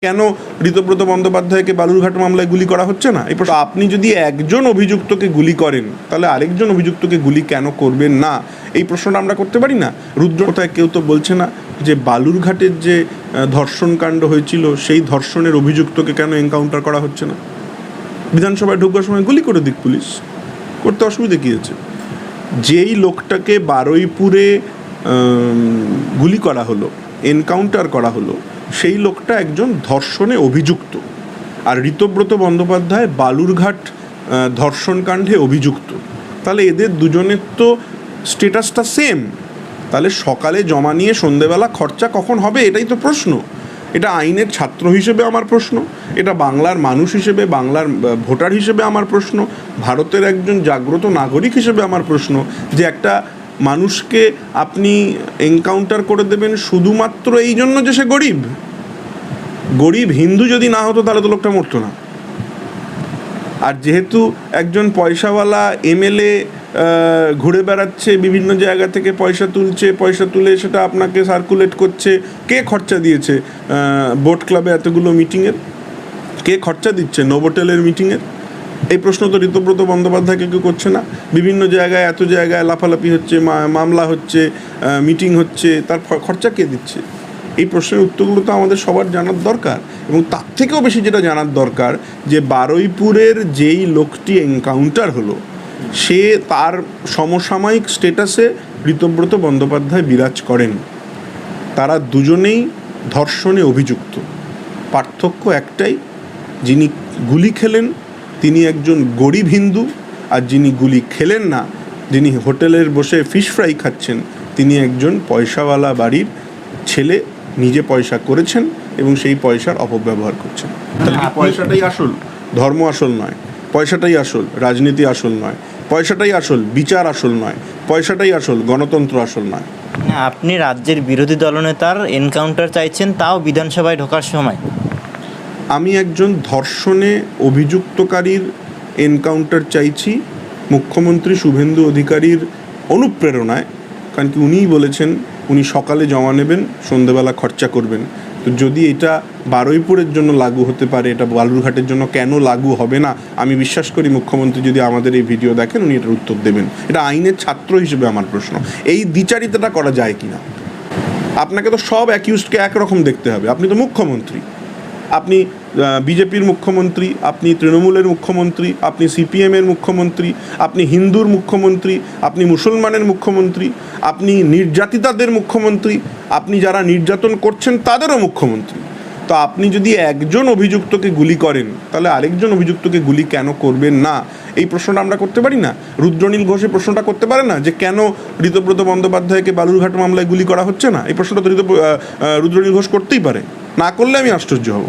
কেন ঋতব্রত বন্দ্যোপাধ্যায়কে বালুরঘাট মামলায় গুলি করা হচ্ছে না? এই প্রশ্ন। আপনি যদি একজন অভিযুক্তকে গুলি করেন তাহলে আরেকজন অভিযুক্তকে গুলি কেন করবেন না, এই প্রশ্নটা আমরা করতে পারি না? রুদ্রকথায় কেউ তো বলছে না যে বালুরঘাটের যে ধর্ষণ কাণ্ড হয়েছিল সেই ধর্ষণের অভিযুক্তকে কেন এনকাউন্টার করা হচ্ছে না? বিধানসভায় ঢুকবার সময় গুলি করে দিক পুলিশ, করতে অসুবিধা কী আছে? যেই লোকটাকে বারুইপুরে গুলি করা হলো, এনকাউন্টার করা হলো, সেই লোকটা একজন ধর্ষণে অভিযুক্ত, আর ঋতব্রত বন্দ্যোপাধ্যায় বালুরঘাট ধর্ষণকাণ্ডে অভিযুক্ত। তাহলে এদের দুজনের তো স্ট্যাটাসটা সেম। তাহলে সকালে জমা নিয়ে সন্ধেবেলা খরচা কখন হবে, এটাই তো প্রশ্ন। এটা আইনের ছাত্র হিসেবে আমার প্রশ্ন, এটা বাংলার মানুষ হিসেবে, বাংলার ভোটার হিসেবে আমার প্রশ্ন, ভারতের একজন জাগ্রত নাগরিক হিসেবে আমার প্রশ্ন, যে একটা মানুষকে আপনি এনকাউন্টার করে দেবেন শুধুমাত্র এই জন্য যে সে গরিব। গরিব হিন্দু যদি না হতো তাহলে তো লোকটা মরতো না। আর যেহেতু একজন পয়সাওয়ালা এমএলএ ঘুরে বেড়াচ্ছে, বিভিন্ন জায়গা থেকে পয়সা তুলছে, পয়সা তুলে সেটা আপনাকে সার্কুলেট করছে, কে খরচা দিয়েছে বোট ক্লাবে এতগুলো মিটিংয়ের? কে খরচা দিচ্ছে নোভোটেলের মিটিংয়ের? এই প্রশ্ন তো ঋতব্রত বন্দ্যোপাধ্যায়কে কেউ করছে না। বিভিন্ন জায়গায় এত জায়গায় লাফালাফি হচ্ছে, মামলা হচ্ছে, মিটিং হচ্ছে, তার খরচা কে দিচ্ছে? এই প্রশ্নের উত্তরগুলো তো আমাদের সবার জানার দরকার। এবং তার থেকেও বেশি যেটা জানার দরকার, যে বারুইপুরের যেই লোকটি এনকাউন্টার হলো সে তার সমসাময়িক স্ট্যাটাসে ঋতব্রত বন্দ্যোপাধ্যায় বিরাজ করেন। তারা দুজনেই ধর্ষণে অভিযুক্ত। পার্থক্য একটাই, যিনি গুলি খেলেন তিনি একজন গরিব হিন্দু, আর যিনি গুলি খেলেন না, যিনি হোটেলের বসে ফিশ ফ্রাই খাচ্ছেন, তিনি একজন পয়সাওয়ালা বাড়ির ছেলে, নিজে পয়সা করেছেন এবং সেই পয়সার অপব্যবহার করছেন। তাহলে পয়সাটাই আসল, ধর্ম আসল নয়, পয়সাটাই আসল, রাজনীতি আসল নয়, পয়সাটাই আসল, বিচার আসল নয়, পয়সাটাই আসল, গণতন্ত্র আসল নয়। আপনি রাজ্যের বিরোধী দলনেতার এনকাউন্টার চাইছেন, তাও বিধানসভায় ঢোকার সময়। আমি একজন ধর্ষণে অভিযুক্তকারীর এনকাউন্টার চাইছি মুখ্যমন্ত্রী শুভেন্দু অধিকারীর অনুপ্রেরণায়, কারণ কি উনিই বলেছেন উনি সকালে জমা নেবেন, সন্ধেবেলা খরচা করবেন। তো যদি এটা বারুইপুরের জন্য লাগু হতে পারে, এটা বালুরঘাটের জন্য কেন লাগু হবে না? আমি বিশ্বাস করি মুখ্যমন্ত্রী যদি আমাদের এই ভিডিও দেখেন উনি এটার উত্তর দেবেন। এটা আইনের ছাত্র হিসেবে আমার প্রশ্ন, এই দ্বিচারিতাটা করা যায় কি না? আপনাকে তো সব অ্যাকিউজডকে একরকম দেখতে হবে। আপনি তো মুখ্যমন্ত্রী, আপনি বিজেপির মুখ্যমন্ত্রী, আপনি তৃণমূলের মুখ্যমন্ত্রী, আপনি সিপিএমের মুখ্যমন্ত্রী, আপনি হিন্দুর মুখ্যমন্ত্রী, আপনি মুসলমানের মুখ্যমন্ত্রী, আপনি নির্যাতিতাদের মুখ্যমন্ত্রী, আপনি যারা নির্যাতন করছেন তাদেরও মুখ্যমন্ত্রী। তো আপনি যদি একজন অভিযুক্তকে গুলি করেন তাহলে আরেকজন অভিযুক্তকে গুলি কেন করবেন না, এই প্রশ্নটা আমরা করতে পারি না? রুদ্রনীল ঘোষ এই প্রশ্নটা করতে পারে না যে কেন ঋতব্রত বন্দ্যোপাধ্যায়কে বালুরঘাট মামলায় গুলি করা হচ্ছে না? এই প্রশ্নটা তো রুদ্রনীল ঘোষ করতেই পারে, না করলে আমি আশ্চর্য হব।